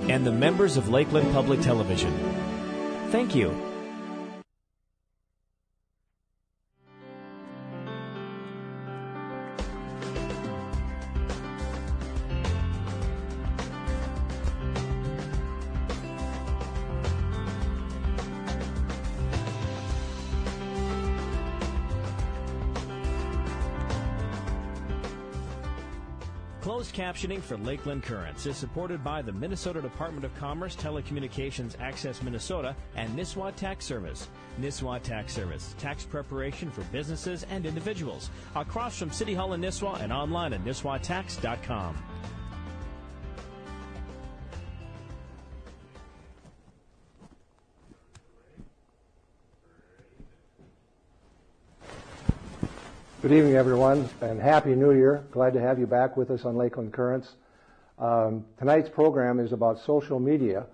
and the members of Lakeland Public Television. Thank you. Closed captioning for Lakeland Currents is supported by the Minnesota Department of Commerce, Telecommunications Access Minnesota, and Nisswa Tax Service. Nisswa Tax Service, tax preparation for businesses and individuals. Across from City Hall in Nisswa and online at nisswatax.com. Good evening, everyone, and Happy New Year. Glad to have you back with us on Lakeland Currents. Tonight's program is about social media,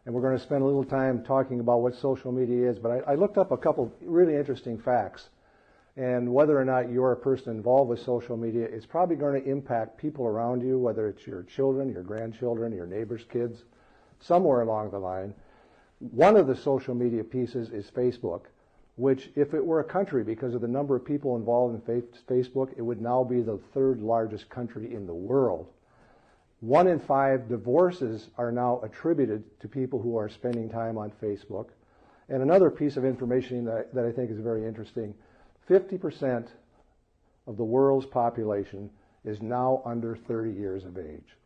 and we're going to spend a little time talking about what social media is, but I looked up a couple really interesting facts, and whether or not you're a person involved with social media, it's probably going to impact people around you, whether it's your children, your grandchildren, your neighbors' kids, somewhere along the line. One of the social media pieces is Facebook, which, if it were a country, because of the number of people involved in Facebook, it would now be the third largest country in the world. 1 in 5 divorces are now attributed to people who are spending time on Facebook. And another piece of information that I think is very interesting, 50% of the world's population is now under 30 years of age.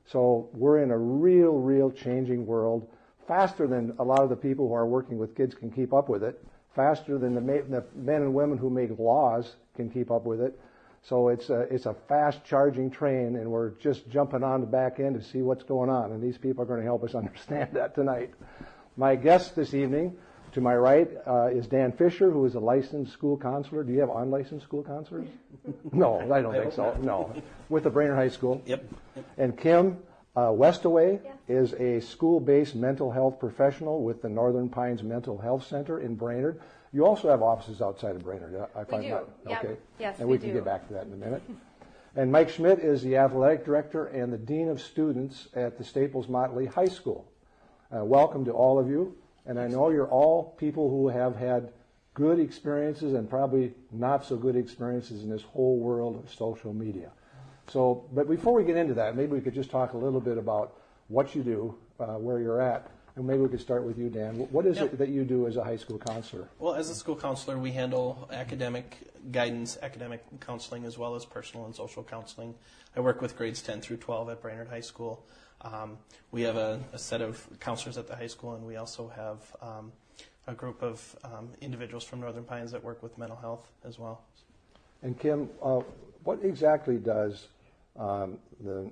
So we're in a real changing world, faster than a lot of the people who are working with kids can keep up with it, faster than the men and women who make laws can keep up with it. So it's a fast-charging train, and we're just jumping on the back end to see what's going on, and these people are going to help us understand that tonight. My guest this evening, to my right, is Dan Fisher, who is a licensed school counselor. Do you have unlicensed school counselors? No, I don't think so. No, with the Brainerd High School. Yep. And Kim Westaway is a school-based mental health professional with the Northern Pines Mental Health Center in Brainerd. You also have offices outside of Brainerd. We do. Yep. Okay. Yes, and we can get back to that in a minute. And Mike Schmidt is the athletic director and the dean of students at the Staples Motley High School. Welcome to all of you. And I know you're all people who have had good experiences and probably not so good experiences in this whole world of social media. So, but before we get into that, maybe we could just talk a little bit about what you do, where you're at, and maybe we could start with you, Dan. What is it that you do as a high school counselor? Well, as a school counselor, we handle academic guidance, academic counseling, as well as personal and social counseling. I work with grades 10 through 12 at Brainerd High School. We have a set of counselors at the high school, and we also have a group of individuals from Northern Pines that work with mental health as well. And Kim, what exactly does the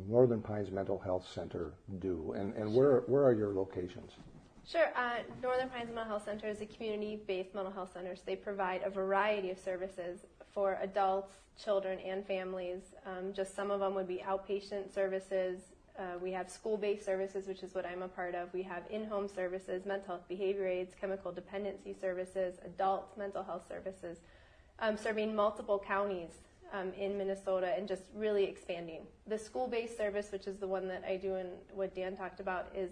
Northern Pines Mental Health Center do, and where are your locations? Sure. Northern Pines Mental Health Center is a community-based mental health center, so they provide a variety of services for adults, children, and families. Just some of them would be outpatient services. We have school-based services, which is what I'm a part of. We have in-home services, mental health behavior aids, chemical dependency services, adult mental health services, serving multiple counties in Minnesota and just really expanding. The school-based service, which is the one that I do and what Dan talked about, is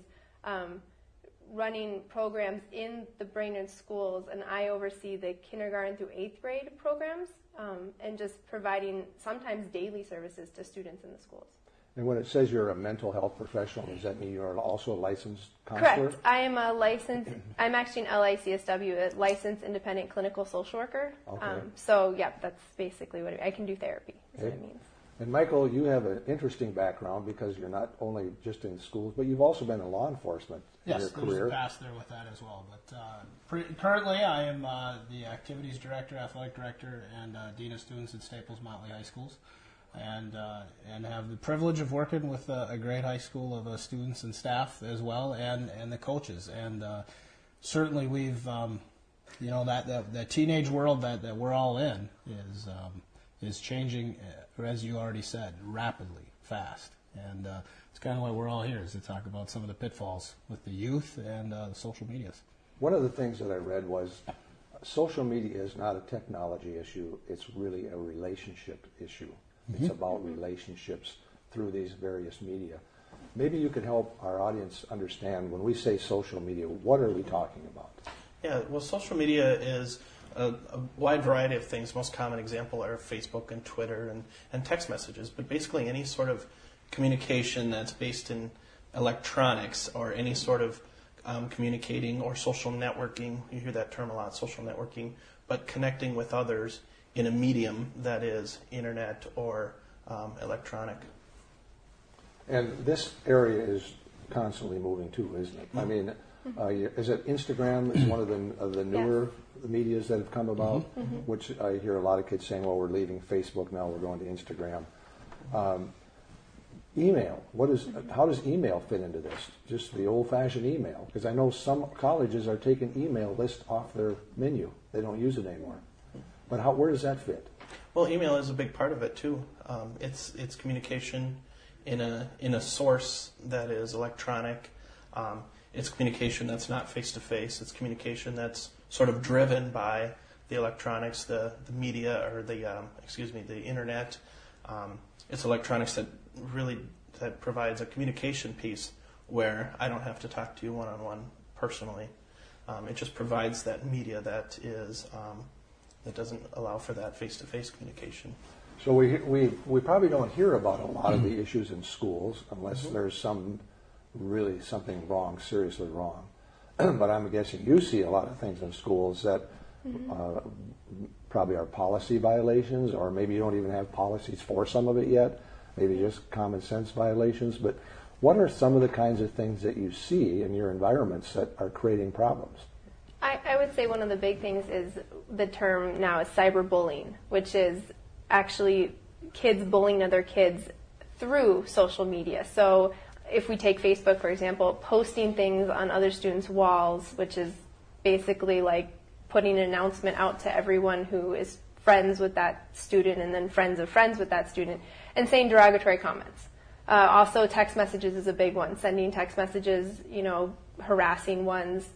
running programs in the Brainerd schools, and I oversee the kindergarten through 8th grade programs and just providing sometimes daily services to students in the schools. And when it says you're a mental health professional, does that mean you're also a licensed counselor? Correct. I am a licensed, I'm actually an LICSW, a licensed independent clinical social worker. Okay. So, yeah, that's basically what I can do therapy, is what it means. And Michael, you have an interesting background because you're not only just in schools, but you've also been in law enforcement in your career. Yes, there's a past there with that as well. But currently I am the activities director, athletic director, and dean of students at Staples Motley High Schools. And have the privilege of working with a great high school of students and staff as well, and the coaches. And certainly we've, that teenage world that we're all in is changing, as you already said, rapidly, fast. And it's kind of why we're all here, is to talk about some of the pitfalls with the youth and the social medias. One of the things that I read was social media is not a technology issue, it's really a relationship issue. It's about relationships through these various media. Maybe you could help our audience understand when we say social media, what are we talking about? Yeah, well, social media is a wide variety of things. Most common example are Facebook and Twitter and text messages, but basically any sort of communication that's based in electronics or any sort of communicating or social networking. You hear that term a lot, social networking, but connecting with others in a medium that is internet or electronic. And this area is constantly moving too, isn't it? I mean, is it Instagram is one of the newer medias that have come about, which I hear a lot of kids saying, well, we're leaving Facebook now, we're going to Instagram. Email, how does email fit into this? Just the old-fashioned email? Because I know some colleges are taking email list off their menu. They don't use it anymore. But where does that fit? Well, email is a big part of it too. It's communication in a source that is electronic. It's communication that's not face-to-face. It's communication that's sort of driven by the electronics, the media, or the internet. It's electronics that provides a communication piece where I don't have to talk to you one-on-one personally. It just provides that media that doesn't allow for that face-to-face communication. So we probably don't hear about a lot of the issues in schools unless there's something wrong, seriously wrong. But I'm guessing you see a lot of things in schools that probably are policy violations, or maybe you don't even have policies for some of it yet, maybe just common sense violations. But what are some of the kinds of things that you see in your environments that are creating problems? I would say one of the big things is the term now is cyberbullying, which is actually kids bullying other kids through social media. So if we take Facebook, for example, posting things on other students' walls, which is basically like putting an announcement out to everyone who is friends with that student and then friends of friends with that student, and saying derogatory comments. Also, text messages is a big one, sending text messages, harassing ones,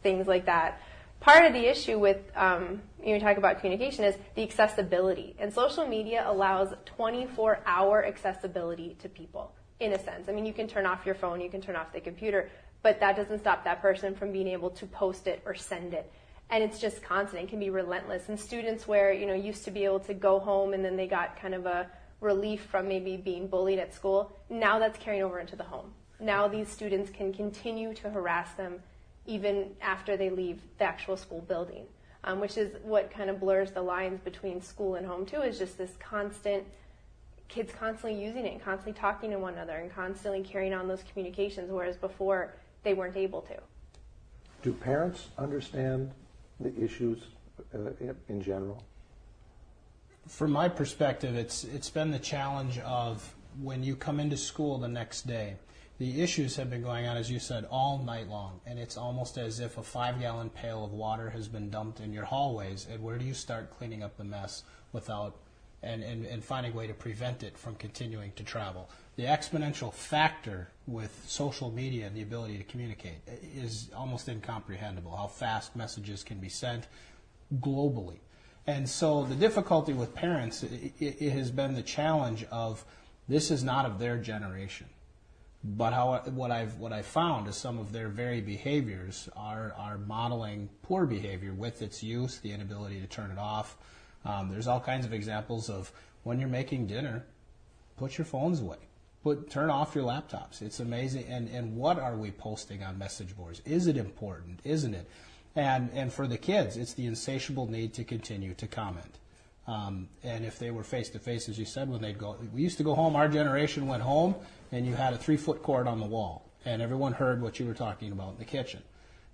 things like that. Part of the issue with, you talk about communication, is the accessibility. And social media allows 24-hour accessibility to people, in a sense. I mean, you can turn off your phone, you can turn off the computer, but that doesn't stop that person from being able to post it or send it. And it's just constant. It can be relentless. And students where, used to be able to go home and then they got kind of a relief from maybe being bullied at school, now that's carrying over into the home. Now these students can continue to harass them even after they leave the actual school building, which is what kind of blurs the lines between school and home too, is just this kids constantly using it and constantly talking to one another and constantly carrying on those communications, whereas before they weren't able to. Do parents understand the issues in general? From my perspective, it's been the challenge of when you come into school the next day, the issues have been going on, as you said, all night long, and it's almost as if a 5-gallon pail of water has been dumped in your hallways, and where do you start cleaning up the mess without and finding a way to prevent it from continuing to travel? The exponential factor with social media and the ability to communicate is almost incomprehensible, how fast messages can be sent globally. And so the difficulty with parents, it has been the challenge of this is not of their generation. But what I've found is some of their very behaviors are modeling poor behavior with its use, the inability to turn it off. There's all kinds of examples of when you're making dinner, put your phones away. Turn off your laptops. It's amazing. And what are we posting on message boards? Is it important? Isn't it? And for the kids, it's the insatiable need to continue to comment. And if they were face-to-face, as you said, when they'd go, we used to go home, our generation went home, and you had a 3-foot cord on the wall, and everyone heard what you were talking about in the kitchen.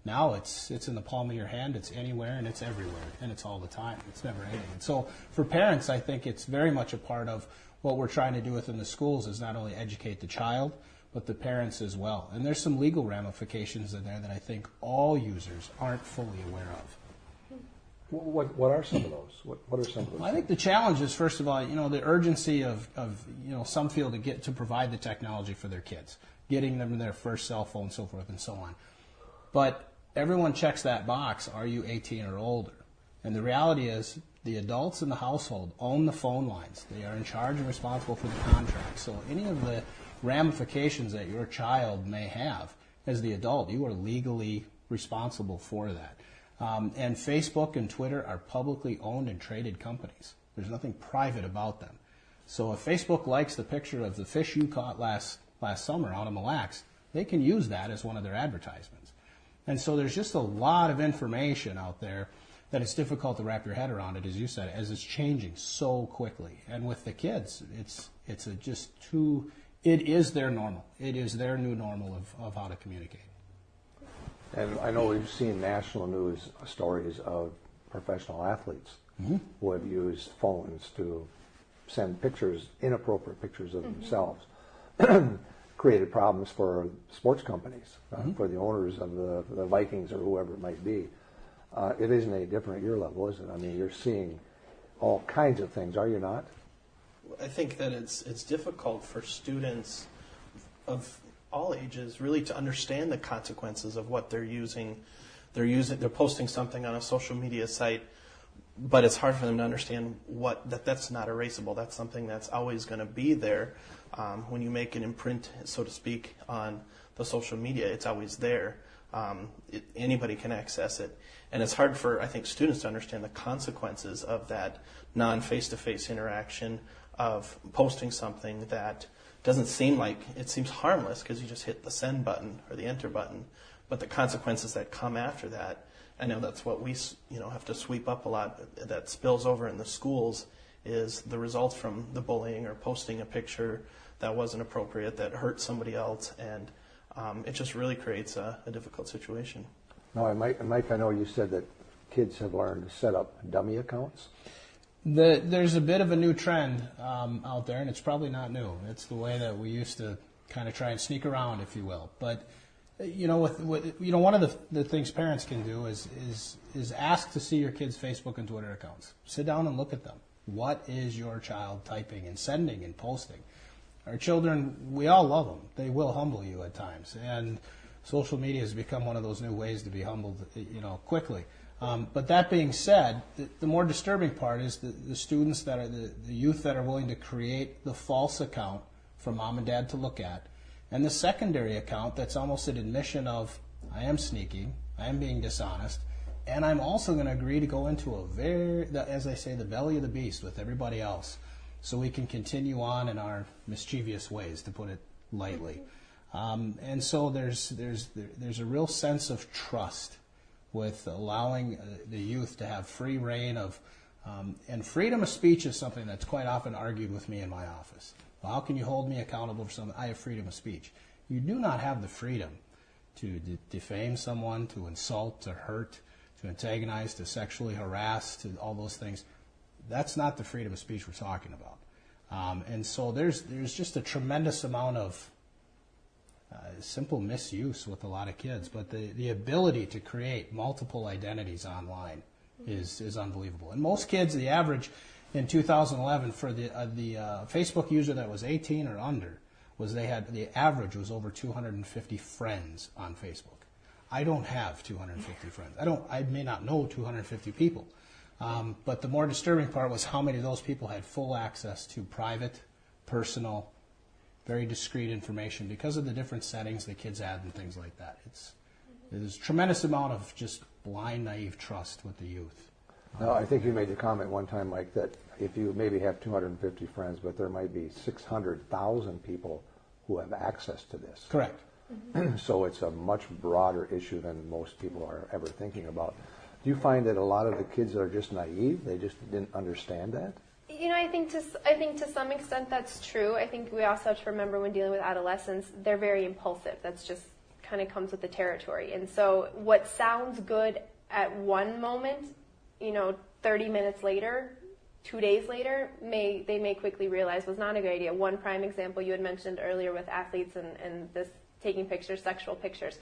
Now it's in the palm of your hand, it's anywhere, and it's everywhere, and it's all the time. It's never ending. And so for parents, I think it's very much a part of what we're trying to do within the schools is not only educate the child, but the parents as well. And there's some legal ramifications in there that I think all users aren't fully aware of. What are some of those? What are some of those? Well, I think the challenge is, first of all, the urgency of some feel to provide the technology for their kids, getting them their first cell phone, so forth and so on. But everyone checks that box, are you 18 or older? And the reality is the adults in the household own the phone lines. They are in charge and responsible for the contract. So any of the ramifications that your child may have, as the adult, you are legally responsible for that. And Facebook and Twitter are publicly owned and traded companies. There's nothing private about them. So if Facebook likes the picture of the fish you caught last summer out of Mille Lacs, they can use that as one of their advertisements. And so there's just a lot of information out there that it's difficult to wrap your head around it, as you said, as it's changing so quickly. And with the kids, it is their normal. It is their new normal of how to communicate. And I know we've seen national news stories of professional athletes who have used phones to send pictures, inappropriate pictures of themselves, created problems for sports companies, for the owners of the Vikings or whoever it might be. It isn't any different at your level, is it? I mean, you're seeing all kinds of things, are you not? I think that it's difficult for students of all ages really to understand the consequences of what they're using. They're posting something on a social media site, but it's hard for them to understand that's not erasable. That's something that's always going to be there. When you make an imprint, so to speak, on the social media, it's always there. Anybody can access it. And it's hard for, I think, students to understand the consequences of that non-face-to-face interaction, of posting something that doesn't seem like, it seems harmless because you just hit the send button or the enter button, but the consequences that come after that, I know that's what we have to sweep up a lot, that spills over in the schools, is the results from the bullying or posting a picture that wasn't appropriate, that hurt somebody else, and it just really creates a difficult situation. Now, Mike, I know you said that kids have learned to set up dummy accounts. There's a bit of a new trend out there, and it's probably not new. It's the way that we used to kind of try and sneak around, if you will. But one of the things parents can do is ask to see your kids' Facebook and Twitter accounts. Sit down and look at them. What is your child typing and sending and posting? Our children, we all love them. They will humble you at times, and social media has become one of those new ways to be humbled, quickly. But that being said, the more disturbing part is the students that are the youth that are willing to create the false account for mom and dad to look at, and the secondary account that's almost an admission of, I am sneaking, I am being dishonest, and I'm also going to agree to go into as I say, the belly of the beast with everybody else, so we can continue on in our mischievous ways, to put it lightly. And so there's a real sense of trust with allowing the youth to have free reign of, and freedom of speech is something that's quite often argued with me in my office. Well, how can you hold me accountable for something? I have freedom of speech. You do not have the freedom to defame someone, to insult, to hurt, to antagonize, to sexually harass, to all those things. That's not the freedom of speech we're talking about. And so there's just a tremendous amount of simple misuse with a lot of kids, but the ability to create multiple identities online is unbelievable. And most kids, the average in 2011 for the Facebook user that was 18 or under, the average was over 250 friends on Facebook. I don't have 250 friends. I may not know 250 people, but the more disturbing part was how many of those people had full access to private, personal, very discreet information because of the different settings the kids had and things like that. There's a tremendous amount of just blind, naive trust with the youth. Now, I think you made the comment one time, Mike, that if you maybe have 250 friends, but there might be 600,000 people who have access to this. Correct. So it's a much broader issue than most people are ever thinking about. Do you find that a lot of the kids are just naive? They just didn't understand that? I think to some extent that's true. I think we also have to remember when dealing with adolescents, they're very impulsive. That's just kind of comes with the territory. And so what sounds good at one moment, 30 minutes later, 2 days later, they may quickly realize was not a good idea. One prime example you had mentioned earlier with athletes and this taking pictures, sexual pictures.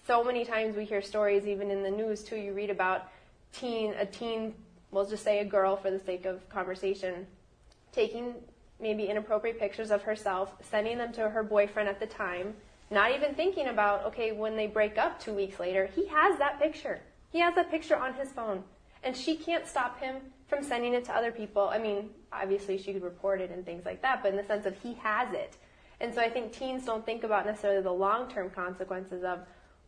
So many times we hear stories, even in the news too, you read about a teen, we'll just say a girl for the sake of conversation, taking maybe inappropriate pictures of herself, sending them to her boyfriend at the time, not even thinking about, okay, when they break up 2 weeks later, he has that picture. He has that picture on his phone. And she can't stop him from sending it to other people. I mean, obviously she could report it and things like that, but in the sense of he has it. And so I think teens don't think about necessarily the long-term consequences of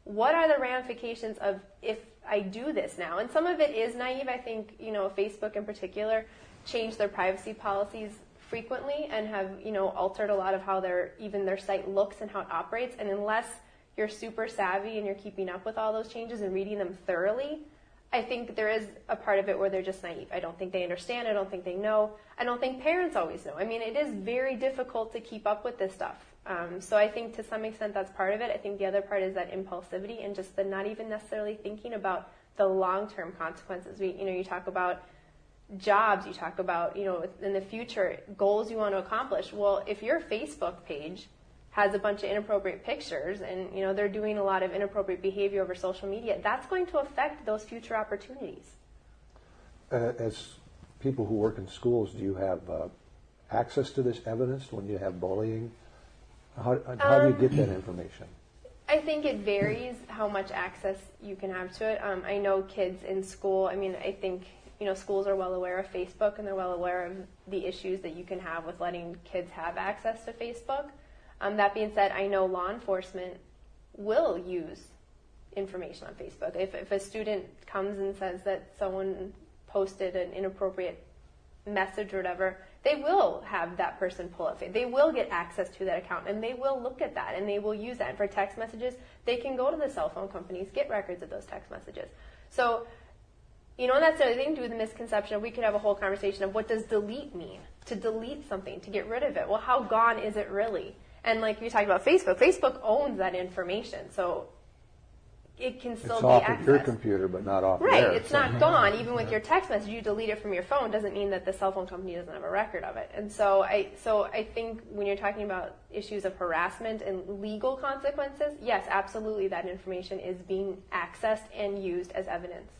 what are the ramifications of if I do this now. And some of it is naive. I think, Facebook in particular changed their privacy policies frequently and have, altered a lot of how their site looks and how it operates. And unless you're super savvy and you're keeping up with all those changes and reading them thoroughly, I think there is a part of it where they're just naive. I don't think they understand. I don't think they know. I don't think parents always know. I mean, it is very difficult to keep up with this stuff. So I think to some extent that's part of it. I think the other part is that impulsivity and just the not even necessarily thinking about the long-term consequences. You talk about jobs, you talk about, in the future, goals you want to accomplish. Well, if your Facebook page has a bunch of inappropriate pictures and, they're doing a lot of inappropriate behavior over social media, that's going to affect those future opportunities. As people who work in schools, do you have access to this evidence when you have bullying? How do you get that information? I think it varies how much access you can have to it. I know kids in school, I think, schools are well aware of Facebook and they're well aware of the issues that you can have with letting kids have access to Facebook. That being said, I know law enforcement will use information on Facebook. If a student comes and says that someone posted an inappropriate message or whatever, they will have that person pull up. They will get access to that account, and they will look at that, and they will use that. And for text messages, they can go to the cell phone companies, get records of those text messages. So, and that's the other thing to do with the misconception of we could have a whole conversation of what does delete mean? To delete something, to get rid of it. Well, how gone is it really? And like you talked about Facebook owns that information, so it can still be accessed. It's off of your computer, but not off right, theirs. it's not gone. Even with your text message, you delete it from your phone, doesn't mean that the cell phone company doesn't have a record of it. And so I think when you're talking about issues of harassment and legal consequences, yes, absolutely, that information is being accessed and used as evidence.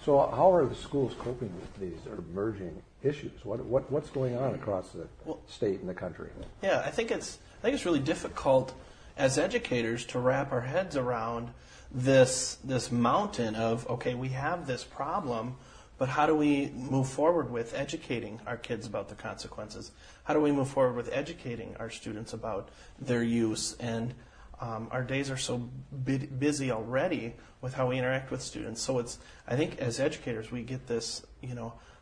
So how are the schools coping with these emerging issues? What's going on across the state and the country? Yeah, I think it's really difficult as educators to wrap our heads around this mountain of, okay, we have this problem, but how do we move forward with educating our kids about the consequences? How do we move forward with educating our students about their use? And our days are so busy already with how we interact with students. So I think as educators we get this,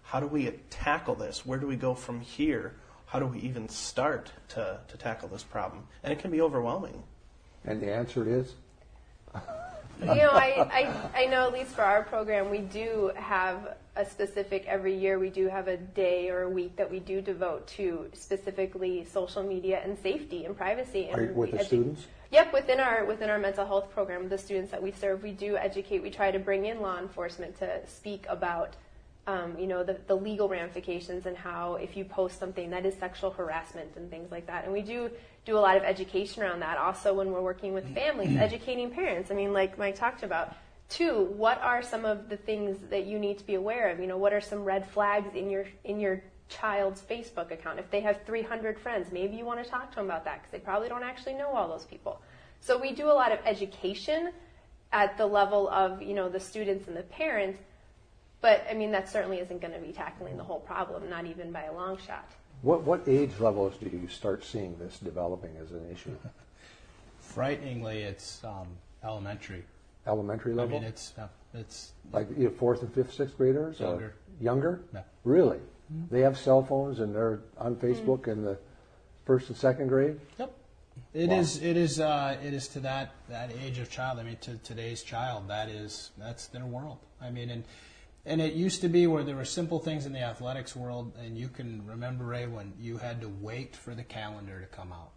how do we tackle this? Where do we go from here? How do we even start to tackle this problem? And it can be overwhelming. And the answer is? I know at least for our program, we do have a specific, every year we do have a day or a week that we do devote to specifically social media and safety and privacy. Are you with the students? Yep, within our mental health program, the students that we serve, we do educate. We try to bring in law enforcement to speak about the legal ramifications and how if you post something that is sexual harassment and things like that. And we do a lot of education around that. Also, when we're working with families, educating parents. Like Mike talked about. 2, what are some of the things that you need to be aware of? What are some red flags in your child's Facebook account? If they have 300 friends, maybe you want to talk to them about that because they probably don't actually know all those people. So we do a lot of education at the level of the students and the parents. But, that certainly isn't going to be tackling the whole problem, not even by a long shot. What age levels do you start seeing this developing as an issue? Frighteningly, it's elementary. Elementary level? It's like 4th and 5th, 6th graders? Younger. Or younger? Yeah. Really? Mm-hmm. They have cell phones and they're on Facebook in the 1st and 2nd grade? Yep. It is to that age of child. To today's child, that's their world. And it used to be where there were simple things in the athletics world, and you can remember, Ray, when you had to wait for the calendar to come out.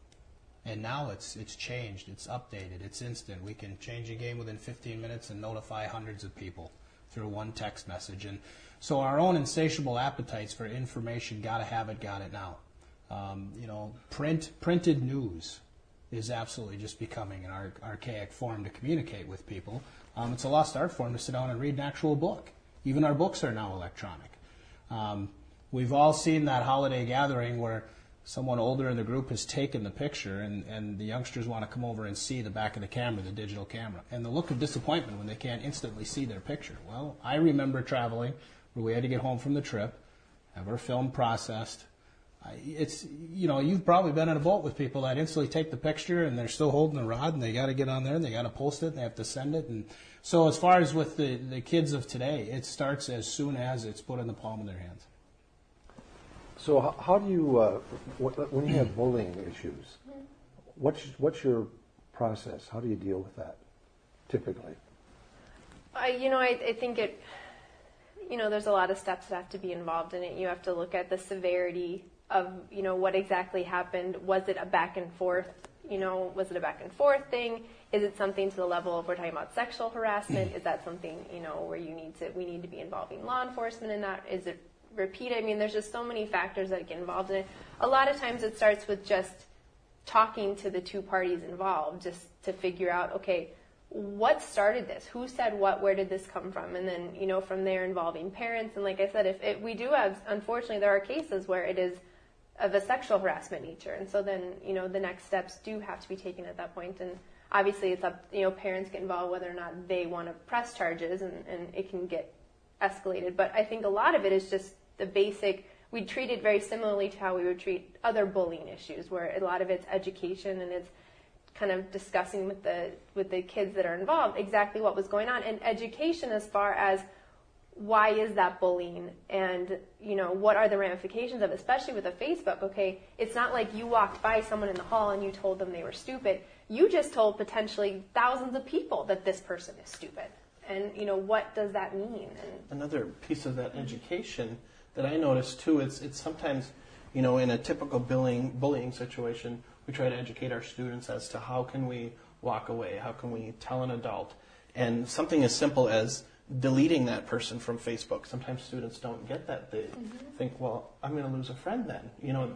And now it's changed, it's updated, it's instant. We can change a game within 15 minutes and notify hundreds of people through one text message. And so our own insatiable appetites for information, gotta have it, got it now. Printed news is absolutely just becoming an archaic form to communicate with people. It's a lost art form to sit down and read an actual book. Even our books are now electronic. We've all seen that holiday gathering where someone older in the group has taken the picture, and the youngsters want to come over and see the back of the camera, the digital camera, and the look of disappointment when they can't instantly see their picture. Well, I remember traveling where we had to get home from the trip, have our film processed. It's, you know, you've probably been in a boat with people that instantly take the picture and they're still holding the rod and they got to get on there and they got to post it and they have to send it. And so as far as with the kids of today, it starts as soon as it's put in the palm of their hands. So how do you, when you have bullying issues, what's your process? How do you deal with that typically? I think there's a lot of steps that have to be involved in it. You have to look at the severity of, what exactly happened. Was it a back and forth? Was it a back and forth thing? Is it something to the level of, we're talking about sexual harassment? Is that something, where we need to be involving law enforcement in that? Is it repeated? I mean, there's just so many factors that get involved in it. A lot of times it starts with just talking to the two parties involved, just to figure out, okay, what started this? Who said what? Where did this come from? And then, from there involving parents. And like I said, if we do have, unfortunately, there are cases where it is of a sexual harassment nature. And so then, the next steps do have to be taken at that point. And obviously it's up, parents get involved whether or not they want to press charges, and it can get escalated. But I think a lot of it is just the basic, we treat it very similarly to how we would treat other bullying issues, where a lot of it's education and it's kind of discussing with the kids that are involved exactly what was going on, and education as far as why is that bullying, and what are the ramifications of it, especially with a Facebook. Okay, it's not like you walked by someone in the hall and you told them they were stupid. You just told potentially thousands of people that this person is stupid, and what does that mean? And another piece of that education that I noticed too, it's sometimes in a typical bullying situation, we try to educate our students as to how can we walk away, how can we tell an adult, and something as simple as deleting that person from Facebook. Sometimes students don't get that. They think, well, I'm going to lose a friend then.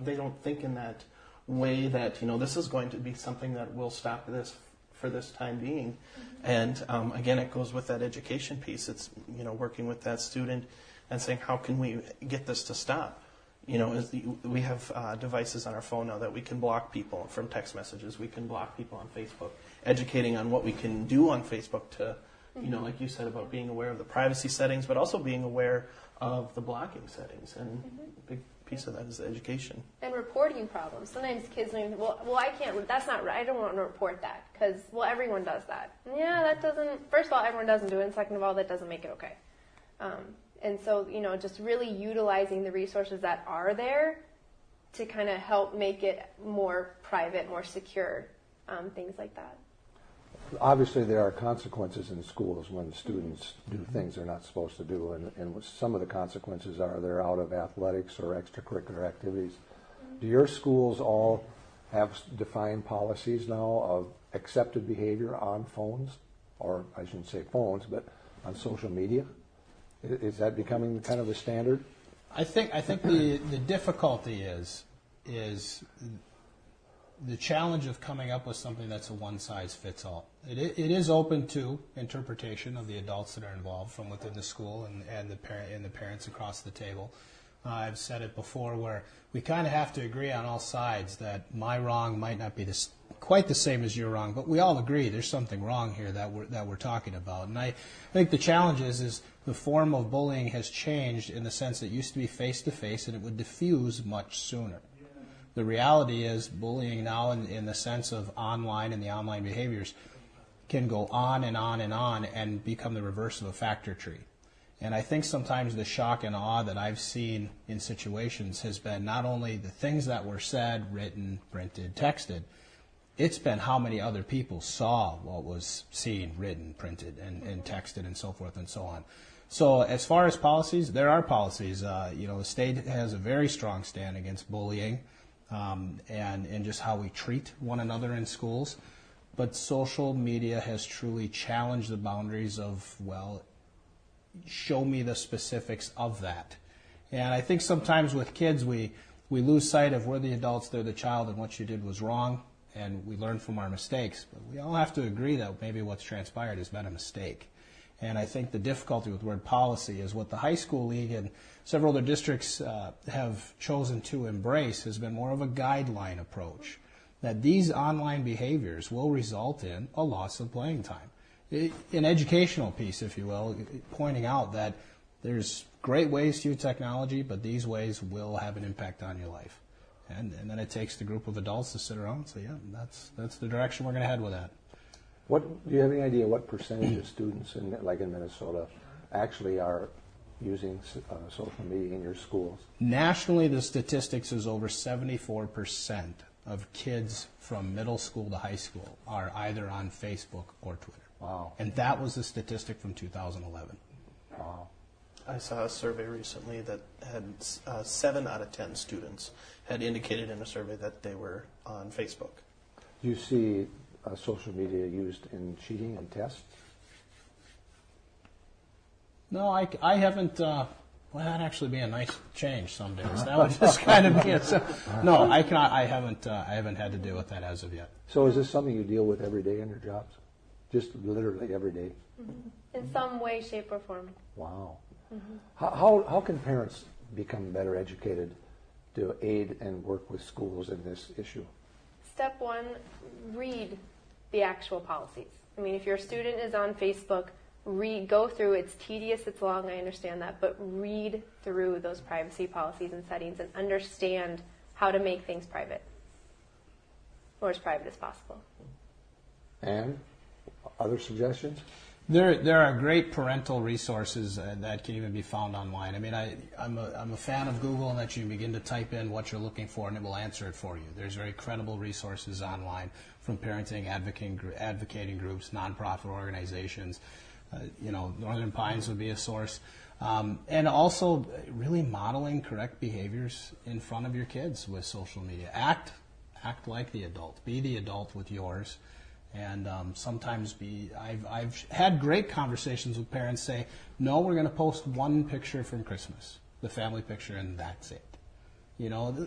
They don't think in that way that, this is going to be something that will stop this for this time being. And again, it goes with that education piece. It's, working with that student and saying, how can we get this to stop? We have devices on our phone now that we can block people from text messages. We can block people on Facebook. Educating on what we can do on Facebook to, like you said, about being aware of the privacy settings, but also being aware of the blocking settings. And a big piece of that is education. And reporting problems. Sometimes kids don't even, well, I can't, that's not right. I don't want to report that because, everyone does that. Yeah, that doesn't, first of all, everyone doesn't do it. And second of all, that doesn't make it okay. And so, just really utilizing the resources that are there to kind of help make it more private, more secure, things like that. Obviously, there are consequences in schools when students do things they're not supposed to do, and some of the consequences are they're out of athletics or extracurricular activities. Do your schools all have defined policies now of accepted behavior on phones, or I shouldn't say phones, but on social media? Is that becoming kind of the standard? I think the difficulty is the challenge of coming up with something that's a one-size-fits-all. It is open to interpretation of the adults that are involved from within the school and the parents across the table. I've said it before, where we kind of have to agree on all sides that my wrong might not be quite the same as your wrong, but we all agree there's something wrong here that we're talking about. And I think the challenge is the form of bullying has changed in the sense that it used to be face-to-face and it would diffuse much sooner. The reality is bullying now in the sense of online and the online behaviors can go on and on and on and become the reverse of a factor tree. And I think sometimes the shock and awe that I've seen in situations has been not only the things that were said, written, printed, texted, it's been how many other people saw what was seen, written, printed, and texted, and so forth and so on. So as far as policies, there are policies. The state has a very strong stand against bullying and just how we treat one another in schools. But social media has truly challenged the boundaries of, well, show me the specifics of that. And I think sometimes with kids we lose sight of we're the adults, they're the child, and what you did was wrong, and we learn from our mistakes. But we all have to agree that maybe what's transpired has been a mistake. And I think the difficulty with the word policy is what the high school league and several other districts have chosen to embrace has been more of a guideline approach, that these online behaviors will result in a loss of playing time. An educational piece, if you will, pointing out that there's great ways to use technology, but these ways will have an impact on your life. And then it takes the group of adults to sit around and say, yeah, that's the direction we're going to head with that. Do you have any idea what percentage of students in Minnesota actually are using social media in your schools? Nationally, the statistics is over 74% of kids from middle school to high school are either on Facebook or Twitter. Wow. And that was the statistic from 2011. Wow. I saw a survey recently that had 7 out of 10 students had indicated in a survey that they were on Facebook. Do you see social media used in cheating and tests? No, I haven't. Well, that'd actually be a nice change some days. That would just kind of be it. So, no, I cannot. I haven't had to deal with that as of yet. So is this something you deal with every day in your jobs? Just literally every day? Mm-hmm. In some way, shape, or form. Wow. Mm-hmm. How can parents become better educated to aid and work with schools in this issue? Step 1, read the actual policies. I mean, if your student is on Facebook, go through. It's tedious, it's long, I understand that, but read through those privacy policies and settings and understand how to make things private, or as private as possible. And other suggestions? There are great parental resources that can even be found online. I mean, I'm a fan of Google, and that you can begin to type in what you're looking for, and it will answer it for you. There's very credible resources online from parenting advocating groups, nonprofit organizations. Northern Pines would be a source. And also really modeling correct behaviors in front of your kids with social media. Act like the adult. Be the adult with yours. And sometimes I've had great conversations with parents say, no, we're going to post one picture from Christmas, the family picture, and that's it.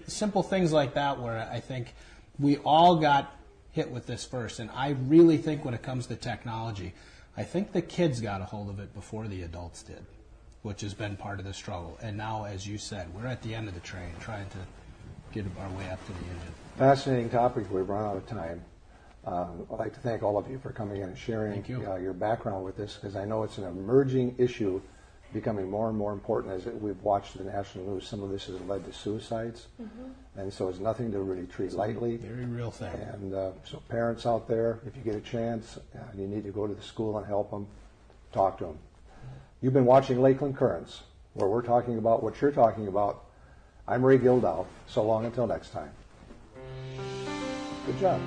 Simple things like that where I think we all got hit with this first. And I really think when it comes to technology, I think the kids got a hold of it before the adults did, which has been part of the struggle. And now, as you said, we're at the end of the train trying to get our way up to the engine. Fascinating topic. We've run out of time. I'd like to thank all of you for coming in and sharing your background with this, because I know it's an emerging issue becoming more and more important as we've watched the national news. Some of this has led to suicides, and so it's nothing to really treat lightly. Very real thing. And so parents out there, if you get a chance, you need to go to the school and help them, talk to them. You've been watching Lakeland Currents, where we're talking about what you're talking about. I'm Ray Gildow. So long until next time. Good job.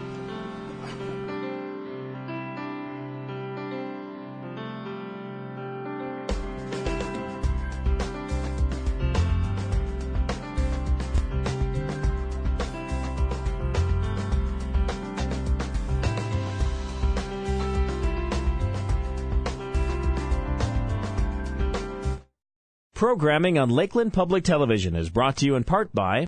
Programming on Lakeland Public Television is brought to you in part by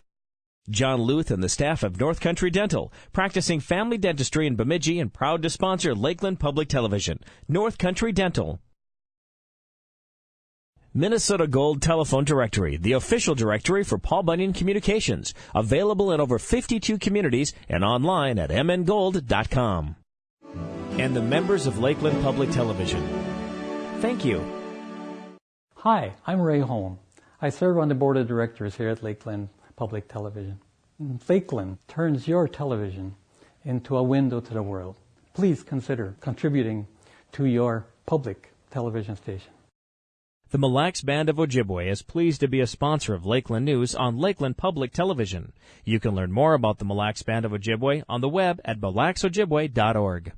John Luth and the staff of North Country Dental, practicing family dentistry in Bemidji and proud to sponsor Lakeland Public Television. North Country Dental. Minnesota Gold Telephone Directory, the official directory for Paul Bunyan Communications, available in over 52 communities and online at mngold.com. And the members of Lakeland Public Television. Thank you. Hi, I'm Ray Holm. I serve on the board of directors here at Lakeland Public Television. Lakeland turns your television into a window to the world. Please consider contributing to your public television station. The Mille Lacs Band of Ojibwe is pleased to be a sponsor of Lakeland News on Lakeland Public Television. You can learn more about the Mille Lacs Band of Ojibwe on the web at milleacsojibwe.org.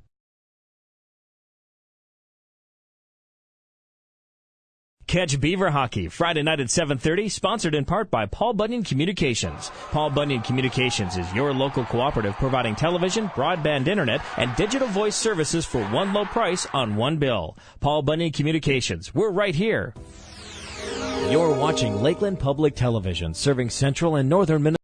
Catch Beaver Hockey Friday night at 7:30, sponsored in part by Paul Bunyan Communications. Paul Bunyan Communications is your local cooperative providing television, broadband internet, and digital voice services for one low price on one bill. Paul Bunyan Communications. We're right here. You're watching Lakeland Public Television, serving central and northern Minnesota.